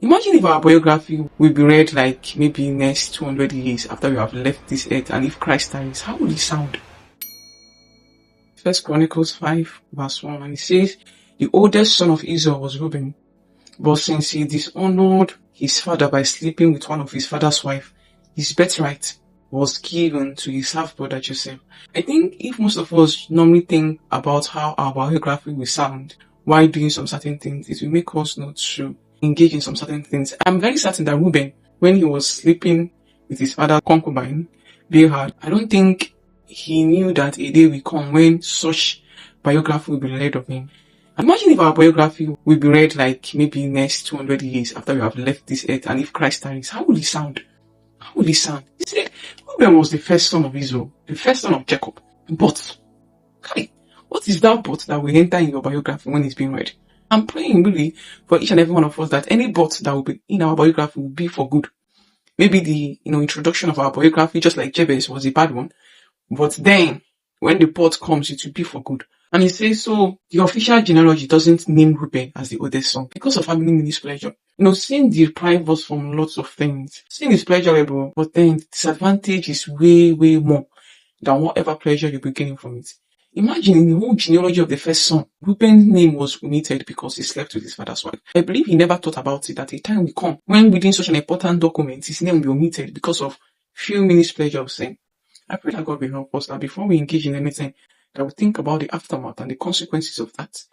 Imagine if our biography will be read like maybe next 200 years after we have left this earth, and if Christ dies, how would it sound? First Chronicles 5 verse 1, and it says, the oldest son of Israel was Reuben, but since he dishonored his father by sleeping with one of his father's wife, his birthright was given to his half-brother Joseph. I think if most of us normally think about how our biography will sound while doing some certain things, it will make us not to engage in some certain things. I'm very certain that Reuben, when he was sleeping with his father's concubine, Bilhah, I don't think he knew that a day will come when such biography will be read of him. Imagine if our biography will be read like maybe next 200 years after we have left this earth, and if Christ dies, how will it sound? How will it sound? He said, Reuben was the first son of Israel, the first son of Jacob. But, what is that but that will enter in your biography when it's being read? I'm praying really for each and every one of us that any but that will be in our biography will be for good. Maybe the introduction of our biography, just like Jabez, was a bad one, but then when the but comes, it will be for good. And he says, so the official genealogy doesn't name Reuben as the oldest son because of family displeasure. Sin deprives us from lots of things. Sin is pleasurable, but then the disadvantage is way, way more than whatever pleasure you'll be getting from it. Imagine in the whole genealogy of the first son, Reuben's name was omitted because he slept with his father's wife. I believe he never thought about it, that a time will come when reading such an important document, his name will be omitted because of few minutes pleasure of sin. I pray that God will help us that before we engage in anything, that we think about the aftermath and the consequences of that.